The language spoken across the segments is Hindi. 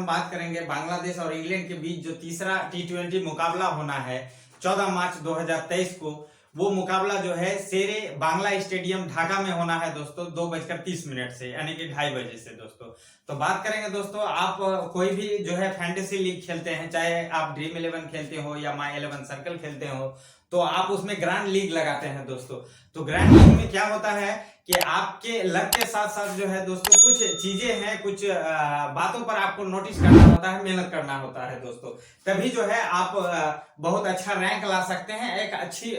हम बात करेंगे बांग्लादेश और इंग्लैंड के बीच जो तीसरा T20 मुकाबला होना है 14 मार्च 2023 को। वो मुकाबला जो है शेरे बांग्ला स्टेडियम ढाका में होना है दोस्तों 2:30 से, यानी कि 2:30 बजे से दोस्तों। तो बात करेंगे दोस्तों, आप कोई भी जो है फैंटेसी लीग खेलते हैं, चाहे आप ड्रीम 11 खेलते हो या माई 11 सर्कल खेलते हो, तो आप उसमें ग्रैंड लीग लगाते हैं दोस्तों। तो ग्रैंड लीग में क्या होता है कि आपके लक के साथ साथ जो है दोस्तों कुछ चीजें हैं, कुछ बातों पर आपको नोटिस करना होता है, मेहनत करना होता है दोस्तों। तभी जो है आप बहुत अच्छा रैंक ला सकते हैं, एक अच्छी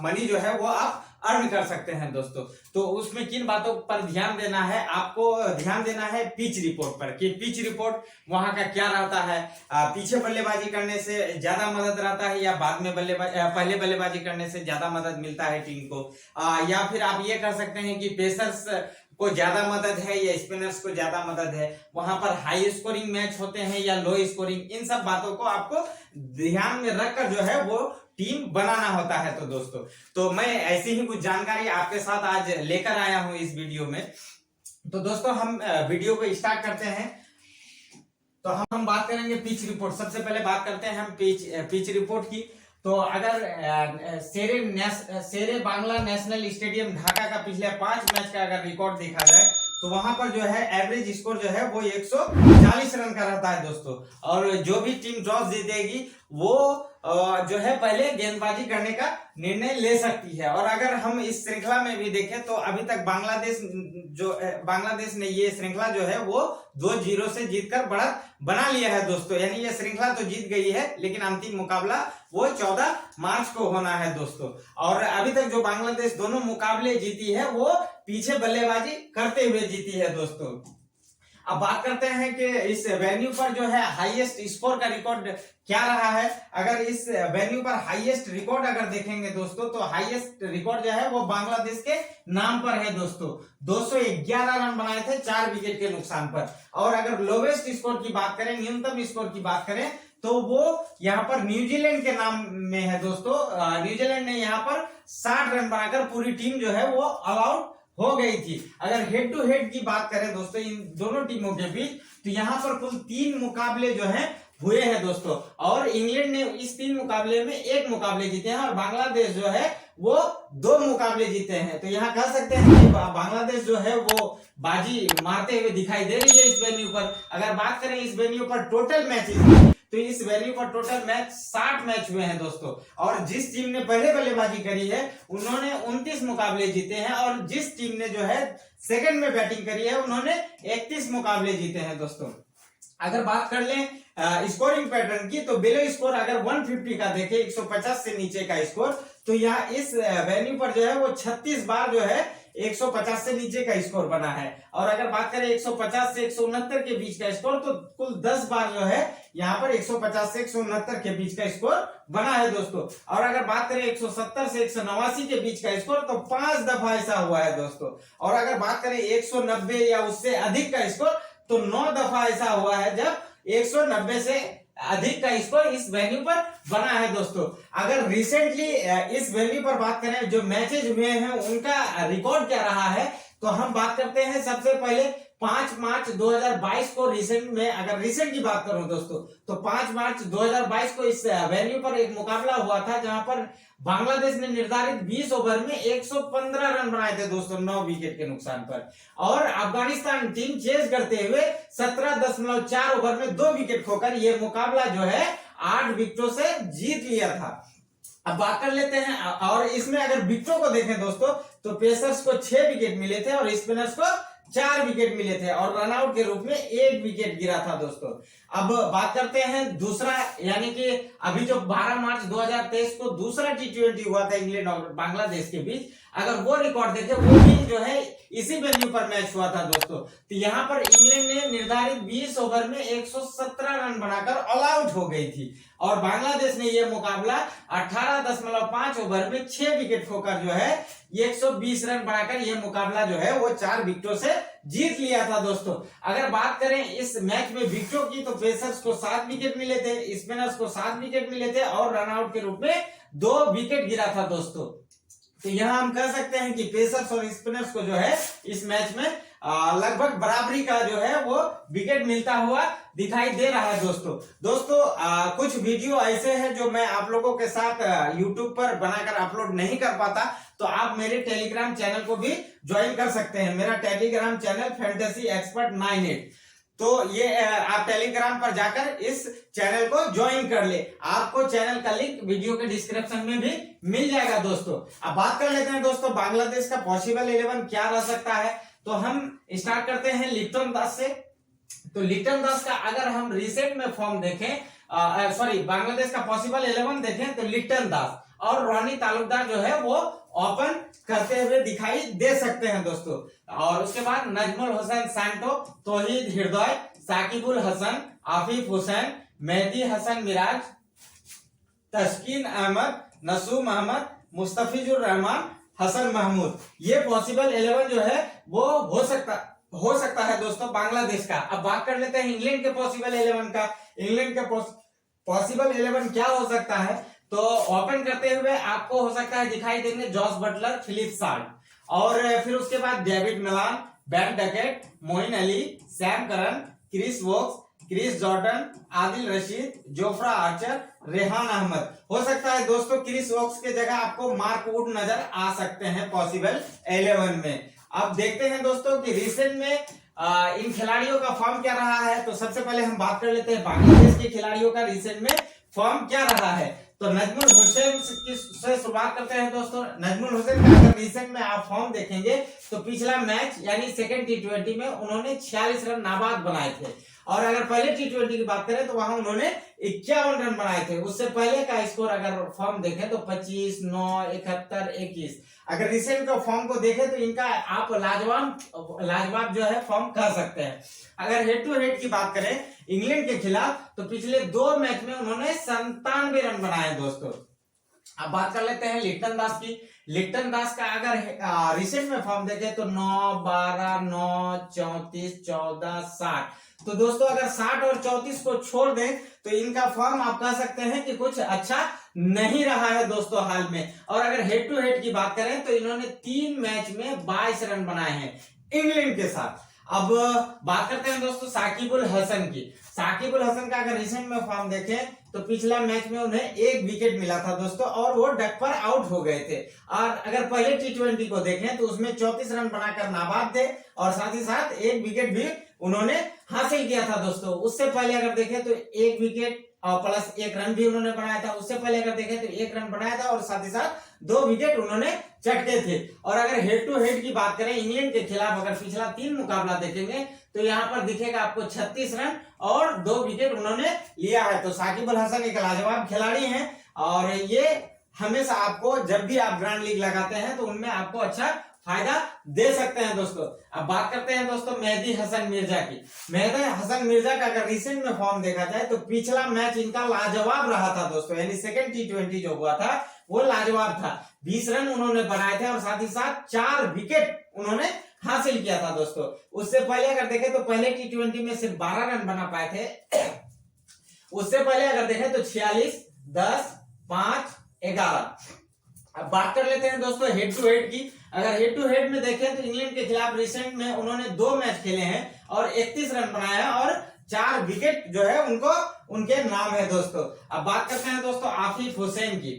मनी जो है वो आप अर्न कर सकते हैं दोस्तों। तो उसमें किन बातों पर ध्यान देना है, आपको ध्यान देना है पिच रिपोर्ट पर कि पिच रिपोर्ट वहां का क्या रहता है, पीछे बल्लेबाजी करने से ज्यादा मदद रहता है या बाद में पहले बल्लेबाजी करने से ज्यादा मदद मिलता है टीम को, या फिर आप ये कर सकते हैं कि पेसर्स को ज्यादा मदद है या स्पिनर्स को ज्यादा मदद है, वहां पर हाई स्कोरिंग मैच होते हैं या लो स्कोरिंग, इन सब बातों को आपको ध्यान में रखकर जो है वो टीम बनाना होता है। तो दोस्तों, तो मैं ऐसी ही कुछ जानकारी आपके साथ आज लेकर आया हूं इस वीडियो में। तो दोस्तों, हम वीडियो को स्टार्ट करते हैं। तो हम बात करेंगे पिच रिपोर्ट। सबसे पहले बात करते हैं हम पिच रिपोर्ट की। तो अगर शेरे बांग्ला नेशनल स्टेडियम ढाका का पिछले 5 मैच का अगर रिकॉर्ड देखा जाए तो वहां पर जो है एवरेज स्कोर जो है वो 140 रन का रहता है दोस्तों। और जो भी टीम टॉस जीतेगी वो जो है पहले गेंदबाजी करने का निर्णय ले सकती है। और अगर हम इस श्रृंखला में भी देखें तो अभी तक बांग्लादेश ने ये श्रृंखला जो है वो 2-0 से जीतकर बढ़त बना लिया है दोस्तों। यानी ये श्रृंखला तो जीत गई है, लेकिन अंतिम मुकाबला वो 14 मार्च को होना है दोस्तों। और अभी तक जो बांग्लादेश दोनों मुकाबले जीती है वो पीछे बल्लेबाजी करते हुए जीती है दोस्तों। अब बात करते हैं कि इस वेन्यू पर जो है हाईएस्ट स्कोर का रिकॉर्ड क्या रहा है। अगर इस वेन्यू पर हाईएस्ट रिकॉर्ड अगर देखेंगे दोस्तों तो हाईएस्ट रिकॉर्ड जो है वो बांग्लादेश के नाम पर है दोस्तों। 211 रन बनाए थे 4 विकेट के नुकसान पर। और अगर लोवेस्ट स्कोर की बात करें, न्यूनतम स्कोर की बात करें, तो वो यहाँ पर न्यूजीलैंड के नाम में है दोस्तों। न्यूजीलैंड ने यहाँ पर 60 रन बनाकर पूरी टीम जो है वो ऑल आउट हो गई थी। अगर हेड टू हेड की बात करें दोस्तों इन दोनों टीमों के बीच, तो यहाँ पर कुल 3 मुकाबले जो हैं हुए हैं दोस्तों। और इंग्लैंड ने इस 3 मुकाबले में 1 मुकाबले जीते हैं और बांग्लादेश जो है वो 2 मुकाबले जीते हैं। तो यहाँ कह सकते हैं कि बांग्लादेश जो है वो बाजी मारते हुए दिखाई दे रही है इस वेन्यू पर। अगर बात करें इस वेन्यू पर टोटल मैचेस, तो इस वेन्यू पर टोटल मैच 60 मैच हुए हैं दोस्तों। और जिस टीम ने पहले बल्लेबाजी करी है उन्होंने 29 मुकाबले जीते हैं, और जिस टीम ने जो है सेकंड में बैटिंग करी है उन्होंने 31 मुकाबले जीते हैं दोस्तों। अगर बात कर लें स्कोरिंग पैटर्न की, तो बिलो स्कोर अगर 150 का देखें, 150 से नीचे का स्कोर, तो यहाँ इस वेन्यू पर जो है वो 36 बार जो है 150 से नीचे का स्कोर बना है। और अगर बात करें 150 से 169 के बीच का स्कोर, तो कुल 10 बार जो है यहाँ पर 150 से 169 के बीच का स्कोर बना है दोस्तों। और अगर बात करें 170 से 189 के बीच का स्कोर, तो 5 दफा ऐसा हुआ है दोस्तों। और अगर बात करें 190 या उससे अधिक का स्कोर, तो 9 दफा ऐसा हुआ है जब 190 से अधिक का स्कोर इस वेन्यू पर बना है दोस्तों। अगर रिसेंटली इस वेन्यू पर बात करें जो मैचेज हुए हैं उनका रिकॉर्ड क्या रहा है, तो हम बात करते हैं सबसे पहले 5 मार्च 2022 को। अगर रिसेंट की बात करूं दोस्तों, तो 5 मार्च 2022 को इस वेन्यू पर एक मुकाबला हुआ था जहां पर बांग्लादेश ने निर्धारित 20 ओवर में 115 रन बनाए थे दोस्तों 9 विकेट के नुकसान पर। और अफगानिस्तान टीम चेज करते हुए 17.4 ओवर में 2 विकेट खोकर यह मुकाबला जो है 8 विकेटों से जीत लिया था। अब बात कर लेते हैं, और इसमें अगर विकेटों को देखें दोस्तों, तो पेसर्स को 6 विकेट मिले थे और स्पिनर्स को 4 विकेट मिले थे, और रनआउट के रूप में 1 विकेट गिरा था दोस्तों। अब बात करते हैं दूसरा, यानी कि अभी जो 12 मार्च 2023 को दूसरा T20 हुआ था इंग्लैंड और बांग्लादेश के बीच, अगर वो रिकॉर्ड देखें, वो भी जो है इसी वेन्यू पर मैच हुआ था दोस्तों। तो यहाँ पर इंग्लैंड ने निर्धारित 20 ओवर में 117 रन बनाकर ऑल आउट हो गई थी, और बांग्लादेश ने यह मुकाबला 18.5 ओवर में 6 विकेट खोकर जो है 120 रन बनाकर यह मुकाबला जो है वो 4 विकेटों से जीत लिया था दोस्तों। अगर बात करें इस मैच में विकेटों की, तो पेसर्स को 7 विकेट मिले थे, स्पिनर्स को 7 विकेट मिले थे, और रनआउट के रूप में 2 विकेट गिरा था दोस्तों। तो यहाँ हम कह सकते हैं कि पेसर्स और स्पिनर्स को जो है इस मैच में लगभग बराबरी का जो है वो विकेट मिलता हुआ दिखाई दे रहा है दोस्तों कुछ वीडियो ऐसे हैं जो मैं आप लोगों के साथ यूट्यूब पर बनाकर अपलोड नहीं कर पाता, तो आप मेरे टेलीग्राम चैनल को भी ज्वाइन कर सकते हैं। मेरा टेलीग्राम चैनल फैंटेसी एक्सपर्ट 98, तो ये आप टेलीग्राम पर जाकर इस चैनल को ज्वाइन कर ले। आपको चैनल का लिंक वीडियो के डिस्क्रिप्शन में भी मिल जाएगा दोस्तों। अब बात कर लेते हैं दोस्तों बांग्लादेश का पॉसिबल 11 क्या रह सकता है। तो हम स्टार्ट करते हैं लिप्टन दास से। तो लिप्टन दास का अगर हम रिसेंट में फॉर्म देखें, सॉरी बांग्लादेश का पॉसिबल 11 देखें तो लिप्टन दास और रोनी तालुकदार जो है वो ओपन करते हुए दिखाई दे सकते हैं दोस्तों। और उसके बाद नजमुल हुसैन सांटो, तौहीद हृदय, साकिबुल हसन, आफिफ हुसैन, मेहदी हसन मिराज, तस्कीन अहमद, नसूम अहमद, मुस्तफिजुर रहमान, हसन महमूद, ये पॉसिबल 11 जो है वो हो सकता है दोस्तों बांग्लादेश का। अब बात कर लेते हैं इंग्लैंड के पॉसिबल 11 का। इंग्लैंड के पॉसिबल 11 क्या हो सकता है, तो ओपन करते हुए आपको हो सकता है दिखाई देंगे जॉस बटलर, फिलिप साल्ट, और फिर उसके बाद David Malan, Ben Duckett, Moeen Ali, Sam Curran, Chris Woakes, Chris Jordan, Adil Rashid, Jofra Archer, Rehan Ahmed. हो सकता है दोस्तों क्रिस वोक्स के जगह आपको मार्क वुड नजर आ सकते हैं पॉसिबल 11 में। अब देखते हैं दोस्तों कि रिसेंट में इन खिलाड़ियों का फॉर्म क्या रहा है। तो सबसे पहले हम बात कर लेते हैं बांग्लादेश के खिलाड़ियों का रिसेंट में फॉर्म क्या रहा है। तो नजमुल हुसैन से शुरुआत करते हैं दोस्तों। नजमुल हुसैन का अगर रिसेंट में आप फॉर्म देखेंगे तो पिछला मैच यानी सेकंड T20 में उन्होंने 46 रन नाबाद बनाए थे, और अगर पहले T20 की बात करें तो वहां उन्होंने 51 रन बनाए थे। उससे पहले का स्कोर अगर फॉर्म देखें तो 25, 9, 71, 21। अगर रिसेंट का फॉर्म को देखें तो इनका आप लाजवाब जो है फॉर्म कह सकते हैं। अगर हेड टू हेड की बात करें इंग्लैंड के खिलाफ तो पिछले 2 मैच में उन्होंने 97 रन बनाए दोस्तों। अब बात कर लेते हैं लिप्टन दास की। लिप्टन दास का अगर रिसेंट में फॉर्म देखें तो 9, 12, 9, 34, 14, 60। तो दोस्तों अगर 60 और 34 को छोड़ दें तो इनका फॉर्म आप कह सकते हैं कि कुछ अच्छा नहीं रहा है दोस्तों हाल में। और अगर हेड टू हेड की बात करें तो इन्होंने 3 मैच में 22 रन बनाए हैं इंग्लैंड के साथ। अब बात करते हैं दोस्तों साकिबुल हसन की। साकिबुल हसन का अगर रिसेंट में फॉर्म देखें तो पिछला मैच में उन्हें 1 विकेट मिला था दोस्तों, और वो डक पर आउट हो गए थे। और अगर पहले T20 को देखें तो उसमें 34 रन बनाकर नाबाद थे, और साथ ही साथ 1 विकेट भी उन्होंने हासिल किया था दोस्तों। उससे पहले अगर देखें तो 1 विकेट और प्लस 1 रन भी उन्होंने बनाया था। उससे पहले अगर देखें तो 1 रन बनाया था और साथ ही साथ 2 विकेट उन्होंने चटके थे। और अगर हेड टू हेड की बात करें इंग्लैंड के खिलाफ अगर पिछला 3 मुकाबला देखेंगे तो यहाँ पर दिखेगा आपको 36 रन और 2 विकेट उन्होंने लिया है। तो साकिबुल हसन एक लाजवाब खिलाड़ी हैं, और ये हमेशा आपको जब भी आप ग्रैंड लीग लगाते हैं तो उनमें आपको अच्छा फायदा दे सकते हैं दोस्तों। अब बात करते हैं दोस्तों मेहदी हसन मिर्जा की। मेहदी हसन मिर्जा का अगर रिसेंट में फॉर्म देखा जाए तो पिछला मैच इनका लाजवाब रहा था दोस्तों, यानी सेकंड T20 जो हुआ था वो लाजवाब था। 20 रन उन्होंने बनाए थे और साथ ही साथ 4 विकेट उन्होंने हासिल किया था दोस्तों। उससे पहले अगर देखें तो पहले T20 में सिर्फ 12 रन बना पाए थे। उससे पहले अगर देखें तो 46, 10, 5, 11। अब बात कर लेते हैं दोस्तों हेड टू हेड की। अगर हेड टू हेड में देखें तो इंग्लैंड के खिलाफ रिसेंट में उन्होंने 2 मैच खेले हैं और 31 रन बनाए हैं, और 4 विकेट जो है उनके नाम है दोस्तों। अब बात करते हैं दोस्तों आफिफ हुसैन की।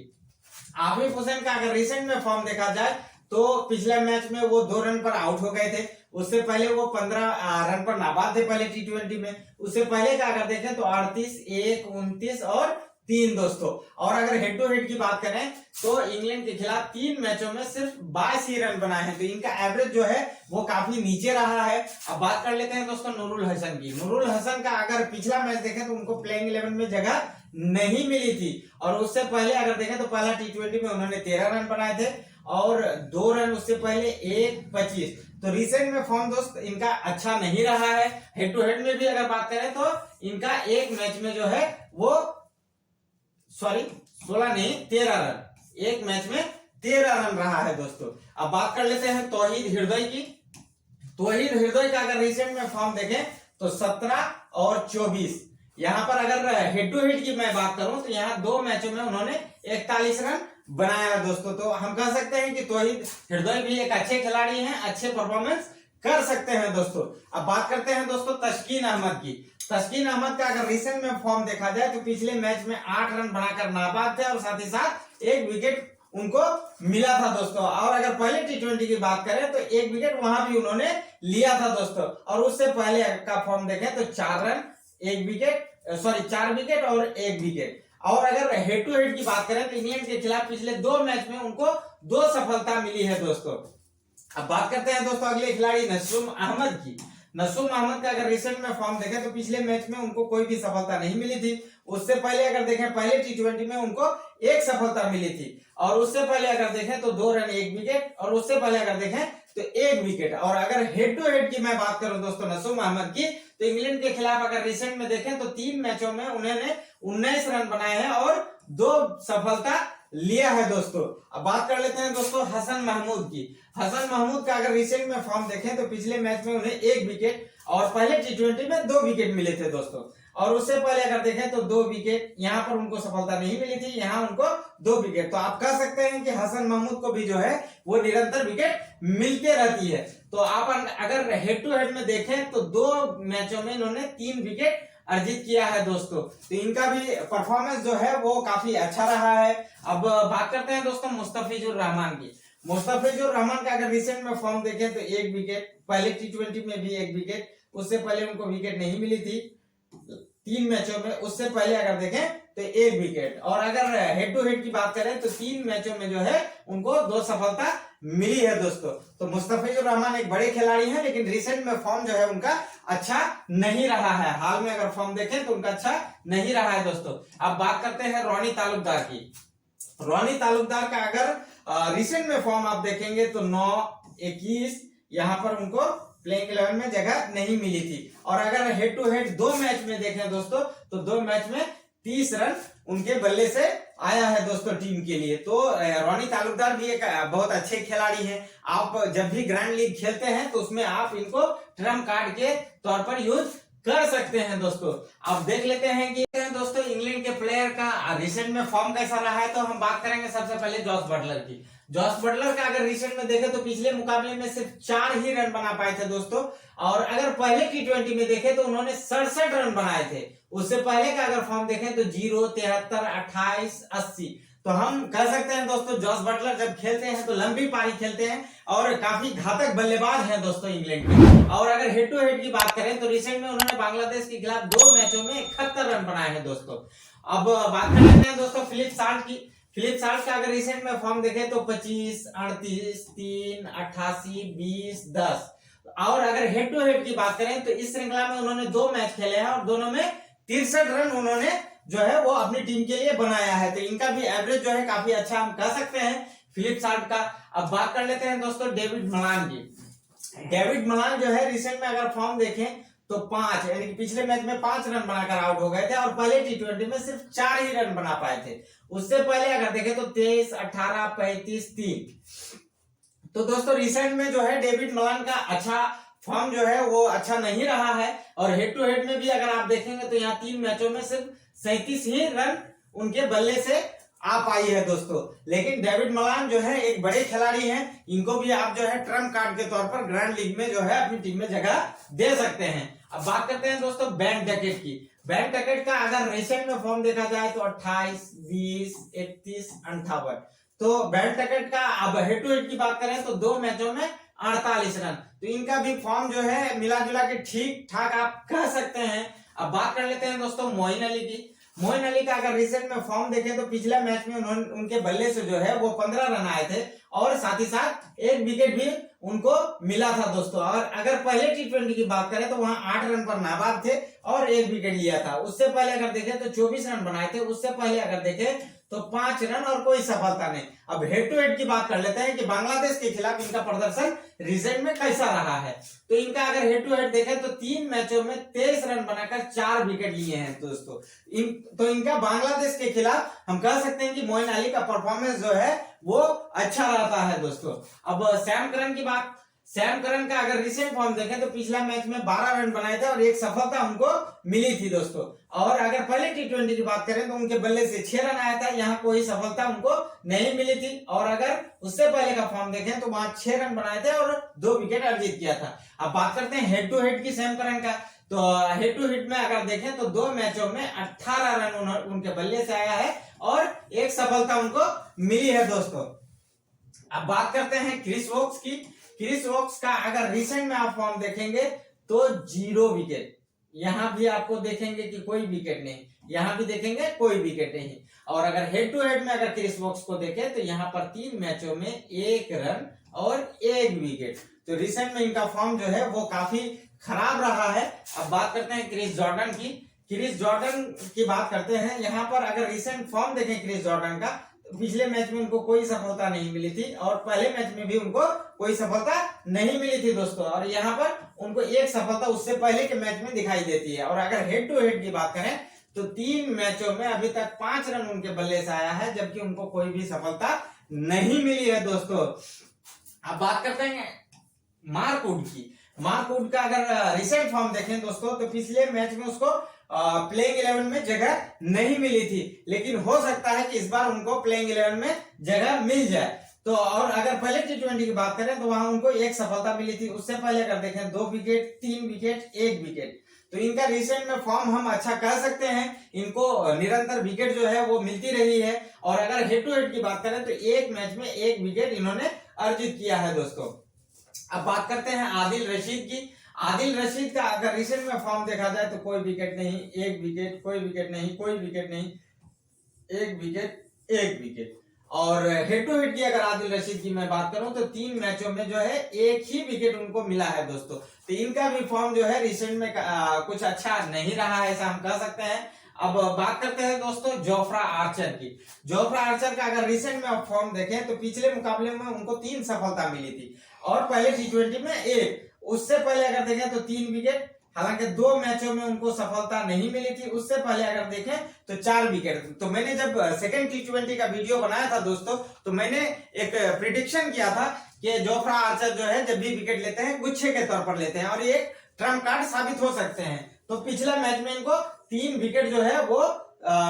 आफिफ हुसैन का अगर रिसेंट में फॉर्म देखा जाए तो पिछले मैच में वो 2 रन पर आउट हो गए थे। उससे पहले वो 15 रन पर नाबाद थे पहले T20 में। उससे पहले का अगर देखें तो 38, 1, 29 और 3 दोस्तों। और अगर हेड टू हेड की बात करें तो इंग्लैंड के खिलाफ 3 मैचों में सिर्फ 22 ही रन बनाए हैं, तो इनका एवरेज जो है वो काफी नीचे रहा है। अब बात कर लेते हैं दोस्तों नूरुल हसन की। नूरुल हसन का अगर पिछला मैच देखें तो उनको प्लेइंग 11 में जगह नहीं मिली थी, और उससे पहले अगर देखें तो पहला T20 में उन्होंने 13 रन बनाए थे और 2 रन उससे पहले 1, 25। तो रिसेंट में फॉर्म दोस्त इनका अच्छा नहीं रहा है। हेड टू हेड में भी अगर बात करें तो इनका एक मैच में जो है वो 16 नहीं 13 रन, एक मैच में 13 रन रहा है दोस्तों। अब बात कर लेते हैं तौहीद हृदय की। तौहीद हृदय का अगर रिसेंट में फॉर्म देखें तो 17 और 24। यहाँ पर अगर हेड टू हेड की मैं बात करूं तो यहाँ 2 मैचों में उन्होंने 41 रन बनाया है दोस्तों। तो हम कह सकते हैं कि तौहीद हृदय भी एक अच्छे खिलाड़ी हैं, अच्छे परफॉर्मेंस कर सकते हैं दोस्तों। अब बात करते हैं दोस्तों तस्कीन अहमद की। तस्कीन अहमद का अगर रिसेंट में फॉर्म देखा जाए तो पिछले मैच में 8 रन बनाकर नाबाद थे और साथ ही साथ 1 विकेट उनको मिला था दोस्तों। और अगर पहले टी20 की बात करें तो 1 विकेट वहां भी उन्होंने लिया था दोस्तों। और उससे पहले का फॉर्म देखें तो 4 रन 1 विकेट, 4 विकेट और 1 विकेट। और अगर हेड टू हेड की बात करें तो इंग्लैंड के खिलाफ पिछले 2 मैच में उनको 2 सफलता मिली है दोस्तों। अब बात करते हैं दोस्तों अगले खिलाड़ी नसीम अहमद की। नसीम अहमद का अगर रिसेंट में फॉर्म देखें तो पिछले मैच में उनको कोई भी सफलता नहीं मिली थी। उससे पहले अगर देखें पहले टी20 में उनको 1 सफलता मिली थी। और उससे पहले अगर देखें तो 2 रन 1 विकेट, और उससे पहले अगर देखें तो 1 विकेट। और अगर हेड टू हेड की मैं बात करूं दोस्तों नसीम अहमद की, तो इंग्लैंड के खिलाफ अगर रिसेंट में देखें तो 3 मैचों में उन्होंने 19 रन बनाए हैं और 2 सफलता लिया है दोस्तों। अब बात कर लेते हैं दोस्तों हसन महमूद की। हसन महमूद का अगर रिसेंट में फॉर्म देखें तो पिछले मैच में उन्हें 1 विकेट और पहले टी20 में 2 विकेट मिले थे दोस्तों। और उससे पहले अगर देखें तो 2 विकेट, यहाँ पर उनको सफलता नहीं मिली थी, यहाँ उनको 2 विकेट। तो आप कह सकते हैं कि हसन महमूद को भी जो है वो निरंतर विकेट मिलते रहती है। तो आप अगर हेड टू हेड में देखें तो 2 मैचों में इन्होंने 3 विकेट अर्जित किया है दोस्तों। तो इनका भी परफॉर्मेंस जो है वो काफी अच्छा रहा है। अब बात करते हैं दोस्तों मुस्तफिजुर रहमान की। मुस्तफिजुर रहमान का अगर रिसेंट में फॉर्म देखें तो 1 विकेट, पहले टी20 में भी 1 विकेट, उससे पहले उनको विकेट नहीं मिली थी 3 मैचों में, उससे पहले अगर देखें तो 1 विकेट। और अगर हेड टू हेड की बात करें तो 3 मैचों में जो है उनको 2 सफलता मिली है दोस्तों। तो मुस्तफिजुर रहमान एक बड़े खिलाड़ी हैं, लेकिन रिसेंट में फॉर्म जो है उनका अच्छा नहीं रहा है। हाल में अगर फॉर्म देखें तो उनका अच्छा नहीं रहा है दोस्तों। अब बात करते हैं रोनी तालुकदार की। रोनी तालुकदार का अगर रिसेंट में फॉर्म आप देखेंगे तो 9-21 यहाँ पर उनको प्लेइंग 11 में जगह नहीं मिली थी। और अगर हेड टू हेड 2 मैच में देखें दोस्तों तो 2 मैच में 30 रन उनके बल्ले से आया है दोस्तों टीम के लिए। तो रोनी तालुकदार भी एक बहुत अच्छे खिलाड़ी हैं। आप जब भी ग्रैंड लीग खेलते हैं तो उसमें आप इनको ट्रम्प कार्ड के तौर पर यूज कर सकते हैं दोस्तों। अब देख लेते हैं कि दोस्तों इंग्लैंड के प्लेयर का रिसेंट में फॉर्म कैसा रहा है। तो हम बात करेंगे सबसे पहले जॉस बटलर की। जॉस बटलर का अगर रिसेंट में देखें तो पिछले मुकाबले में सिर्फ 4 ही रन बना पाए थे दोस्तों। और अगर पहले टी20 में देखें तो उन्होंने 67 रन बनाए थे। उससे पहले का अगर फॉर्म देखें तो 0, 73, 28, 80। तो हम कह सकते हैं दोस्तों जॉस बटलर जब खेलते हैं तो लंबी पारी खेलते हैं और काफी घातक बल्लेबाज हैं दोस्तों इंग्लैंड के। और अगर हेड टू हेड की बात करें तो रिसेंट में उन्होंने बांग्लादेश के खिलाफ 2 मैचों में 71 रन बनाए हैं दोस्तों। अब बात कर लेते हैं दोस्तों फिलिप साल्ट की। फिलिप साल्ट का अगर रिसेंट में फॉर्म देखें तो 25, 38, 3, 88, 20, 10। और अगर हेड टू हेड की बात करें तो इस श्रृंखला में उन्होंने 2 मैच खेले हैं और दोनों में 63 रन उन्होंने जो है वो अपनी टीम के लिए बनाया है। तो इनका भी एवरेज जो है काफी अच्छा हम कह सकते हैं फिलिप साल्ट का। अब बात कर लेते हैं दोस्तों डेविड मलान की। डेविड मलान जो है रिसेंट में अगर फॉर्म देखें तो 5, यानी कि पिछले मैच में 5 रन बनाकर आउट हो गए थे और पहले टी20 में सिर्फ 4 ही रन बना पाए थे। उससे पहले अगर देखें तो 23, 18, 35, 3। तो दोस्तों रिसेंट में जो है डेविड मलान का अच्छा फॉर्म जो है वो अच्छा नहीं रहा है। और हेड टू हेड में भी अगर आप देखेंगे तो यहाँ 3 मैचों में सिर्फ 37 ही रन उनके बल्ले से आ पाई है दोस्तों। लेकिन डेविड मलान जो है एक बड़े खिलाड़ी हैं, इनको भी आप जो है ट्रम्प कार्ड के तौर पर ग्रैंड लीग में जो है अपनी टीम में जगह दे सकते हैं। अब बात करते हैं दोस्तों बेन डकेट की। बेन डकेट का अगर रिसेंट में फॉर्म देखा जाए तो 28, 20, 31, 58। तो बेन डकेट का अब हेड टू हेड की बात करें तो 2 मैचों में 48 रन। तो इनका भी फॉर्म जो है मिला जुला के ठीक ठाक आप कह सकते हैं। अब बात कर लेते हैं दोस्तों मोइन अली की। मोइन अली का अगर रिसेंट में फॉर्म देखें तो पिछले मैच में उनके बल्ले से जो है वो 15 रन आए थे और साथ ही साथ 1 विकेट भी उनको मिला था दोस्तों। और अगर पहले टी20 की बात करें तो वहां 8 रन पर नाबाद थे और 1 विकेट लिया था। उससे पहले अगर देखें तो 24 रन बनाए थे। उससे पहले अगर देखें तो 5 रन और कोई सफलता नहीं। अब हेड टू हेड की बात कर लेते हैं कि बांग्लादेश के खिलाफ इनका प्रदर्शन रिसेंट में कैसा रहा है। तो इनका अगर हेड टू हेड देखें तो 3 मैचों में 23 रन बनाकर 4 विकेट लिए हैं दोस्तों। तो इनका बांग्लादेश के खिलाफ हम कह सकते हैं कि मोइन अली का परफॉर्मेंस जो है वो अच्छा रहता है दोस्तों। अब सैम करन का अगर रिसेंट फॉर्म देखें तो पिछला मैच में 12 रन बनाए थे और एक सफलता उनको मिली थी दोस्तों। और अगर पहले टी20 की बात करें तो उनके बल्ले से 6 रन आया था, यहाँ कोई सफलता उनको नहीं मिली थी। और अगर उससे पहले का फॉर्म देखें तो वहां 6 रन बनाए थे और 2 विकेट अर्जित किया था। अब बात करते हैं हेड टू हेड की सैम करन का। तो हेड टू हेड में अगर देखें तो 2 मैचों में 18 रन उनके बल्ले से आया है और एक सफलता उनको मिली है दोस्तों। अब बात करते हैं क्रिस वोक्स की। क्रिस वोक्स का अगर रिसेंट में आप फॉर्म देखेंगे तो 0 विकेट, यहां भी आपको देखेंगे कि कोई विकेट नहीं, यहां भी देखेंगे कोई विकेट नहीं। और अगर हेड टू हेड में अगर क्रिस वोक्स को देखें तो यहां पर 3 मैचों में 1 रन और 1 विकेट। तो रिसेंट में इनका फॉर्म जो है वो काफी खराब रहा है। अब बात करते हैं क्रिस जॉर्डन की। क्रिस जॉर्डन की बात करते हैं, यहाँ पर अगर रिसेंट फॉर्म देखें क्रिस जॉर्डन का, पिछले मैच में उनको कोई सफलता नहीं मिली थी और पहले मैच में भी उनको कोई सफलता नहीं मिली थी दोस्तों। और यहाँ पर उनको एक सफलता उससे पहले के मैच में दिखाई देती है। और अगर हेड टू हेड की बात करें तो 3 मैचों में अभी तक 5 रन उनके बल्ले से आया है, जबकि उनको कोई भी सफलता नहीं मिली है दोस्तों। अब बात करते हैं मार्क वुड की। मार्क वुड का अगर रिसेंट फॉर्म देखें दोस्तों तो पिछले मैच में उसको प्लेइंग 11 में जगह नहीं मिली थी, लेकिन हो सकता है कि इस बार उनको प्लेइंग 11 में जगह मिल जाए। तो और अगर पहले टी20 की बात करें तो वहां उनको एक सफलता मिली थी, उससे पहले अगर देखें 2 विकेट, 3 विकेट, 1 विकेट। तो इनका रिसेंट में फॉर्म हम अच्छा कह सकते हैं, इनको निरंतर विकेट जो है वो मिलती रही है। और अगर हेड टू हेड की बात करें तो एक मैच में 1 विकेट इन्होंने अर्जित किया है दोस्तों। अब बात करते हैं आदिल रशीद की। आदिल रशीद का अगर रिसेंट में फॉर्म देखा जाए तो कोई विकेट नहीं, 1 विकेट, कोई विकेट नहीं, कोई विकेट नहीं, 1 विकेट, 1 विकेट। और हेड टू हेड की अगर आदिल रशीद की मैं बात करूं तो 3 मैचों में जो है 1 ही विकेट उनको मिला है दोस्तों। तो इनका भी फॉर्म जो है रिसेंट में कुछ अच्छा नहीं रहा है, ऐसा हम कह सकते हैं। अब बात करते हैं दोस्तों जोफ्रा आर्चर की। जोफ्रा आर्चर का अगर रिसेंट में आप फॉर्म देखें तो पिछले मुकाबले में उनको 3 सफलता मिली थी और पहले टी20 में 1, उससे पहले अगर देखें तो 3 विकेट। हालांकि 2 मैचों में उनको सफलता नहीं मिली थी, उससे पहले अगर देखें तो 4 विकेट। तो मैंने जब सेकंड टी20 का वीडियो बनाया था दोस्तों तो मैंने एक प्रिडिक्शन किया था कि जोफ्रा आर्चर जो है जब भी विकेट लेते हैं गुच्छे के तौर पर लेते हैं और ये ट्रम्प कार्ड साबित हो सकते हैं। तो पिछला मैच में इनको 3 विकेट जो है वो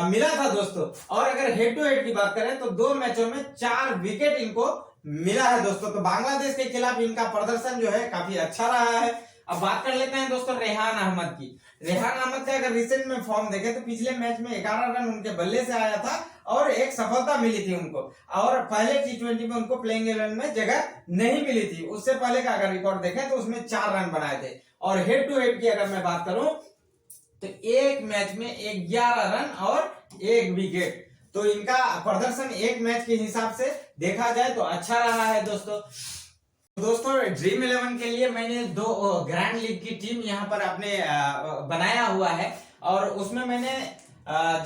मिला था दोस्तों। और अगर हेड टू हेड की बात करें तो 2 मैचों में 4 विकेट इनको मिला है दोस्तों। तो बांग्लादेश के खिलाफ इनका प्रदर्शन जो है काफी अच्छा रहा है। अब बात कर लेते हैं दोस्तों रेहान अहमद की। रेहान अहमद का अगर रिसेंट में फॉर्म देखें तो पिछले मैच में 11 रन उनके बल्ले से आया था और एक सफलता मिली थी उनको। और पहले टी20 में उनको प्लेइंग 11 में जगह नहीं मिली थी, उससे पहले का अगर रिकॉर्ड देखें तो उसमें 4 रन बनाए थे। और हेड टू हेड की अगर मैं बात करूं तो एक मैच में 11 रन और 1 विकेट। तो इनका प्रदर्शन एक मैच के हिसाब से देखा जाए तो अच्छा रहा है दोस्तों। ड्रीम 11 के लिए मैंने 2 ग्रैंड लीग की टीम यहाँ पर अपने बनाया हुआ है और उसमें मैंने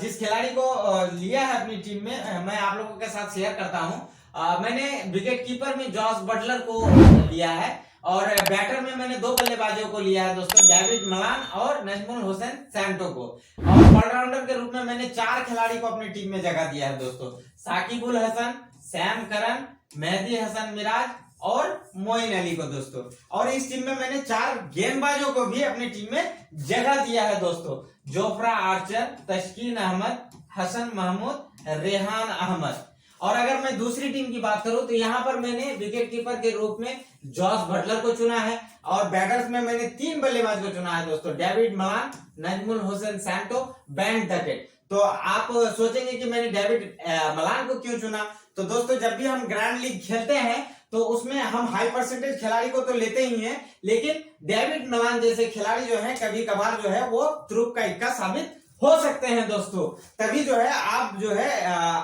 जिस खिलाड़ी को लिया है अपनी टीम में मैं आप लोगों के साथ शेयर करता हूँ। मैंने विकेट कीपर में जॉस बटलर को लिया है और बैटर में मैंने 2 बल्लेबाजों को लिया है दोस्तों, डेविड मलान और नजमुल हुसैन सैंटो को। और ऑलराउंडर के रूप में मैंने 4 खिलाड़ी को अपनी टीम में जगह दिया है दोस्तों, साकिब उल हसन, सैम करन, मेहदी हसन मिराज और मोइन अली को दोस्तों। और इस टीम में मैंने 4 गेंदबाजों को भी अपनी टीम में जगह दिया है दोस्तों, जोफ्रा आर्चर, तस्कीन अहमद, हसन महमूद, रेहान अहमद। और अगर मैं दूसरी टीम की बात करूं तो यहाँ पर मैंने विकेट कीपर के रूप में जॉस बटलर को चुना है और बैटर्स में मैंने 3 बल्लेबाज को चुना है दोस्तों, David Malan, Najmul Hussain Santo, Ben Duckett. तो आप सोचेंगे कि मैंने डेविड मलान को क्यों चुना। तो दोस्तों जब भी हम ग्रैंड लीग खेलते हैं तो उसमें हम हाई परसेंटेज खिलाड़ी को तो लेते ही हैं, लेकिन डेविड मलान जैसे खिलाड़ी जो है कभी कभार जो है वो तुरुप का इक्का साबित हो सकते हैं दोस्तों। तभी जो है आप जो है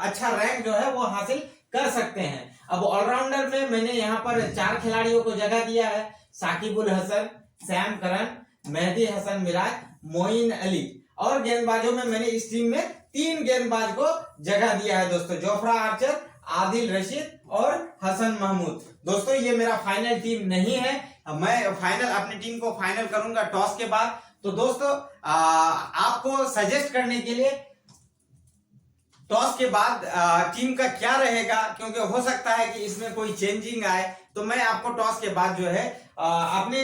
अच्छा रैंक जो है वो हासिल कर सकते हैं। अब ऑलराउंडर में मैंने यहाँ पर 4 खिलाड़ियों को जगह दिया है, साकिब उल हसन, सैम करन, मेहदी हसन मिराज, मोइन अली। और गेंदबाजों में मैंने इस टीम में 3 गेंदबाज को जगह दिया है दोस्तों, जोफ्रा आर्चर, आदिल रशीद और हसन महमूद। दोस्तों ये मेरा फाइनल टीम नहीं है, मैं फाइनल अपनी टीम को फाइनल करूंगा टॉस के बाद। तो दोस्तों आपको सजेस्ट करने के लिए टॉस के बाद टीम का क्या रहेगा, क्योंकि हो सकता है कि इसमें कोई चेंजिंग आए, तो मैं आपको टॉस के बाद जो है अपने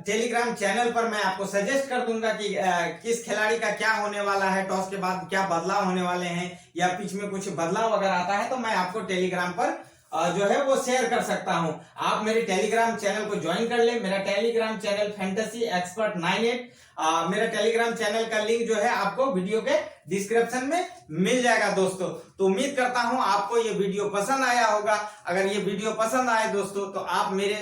टेलीग्राम चैनल पर मैं आपको सजेस्ट कर दूंगा कि किस खिलाड़ी का क्या होने वाला है, टॉस के बाद क्या बदलाव होने वाले हैं, या पिच में कुछ बदलाव अगर आता है तो मैं आपको टेलीग्राम पर जो है वो शेयर कर सकता हूं। आप मेरे टेलीग्राम चैनल को ज्वाइन कर ले। मेरा टेलीग्राम चैनल फैंटेसी एक्सपर्ट 98, मेरा टेलीग्राम चैनल का लिंक जो है आपको वीडियो के डिस्क्रिप्शन में मिल जाएगा दोस्तों। तो उम्मीद करता हूं आपको ये वीडियो पसंद आया होगा। अगर ये वीडियो पसंद आए दोस्तों तो आप मेरे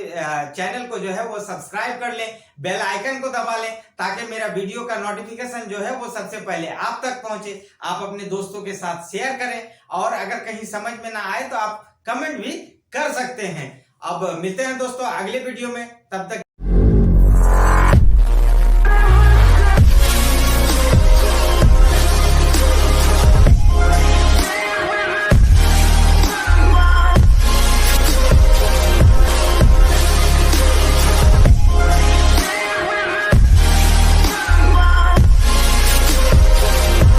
चैनल को जो है वो सब्सक्राइब कर लें, बेल आइकन को दबा लें, ताकि मेरा वीडियो का नोटिफिकेशन जो है वो सबसे पहले आप तक पहुंचे। आप अपने दोस्तों के साथ शेयर करें, और अगर कहीं समझ में ना आए तो आप कमेंट भी कर सकते हैं। अब मिलते हैं दोस्तों अगले वीडियो में, तब तक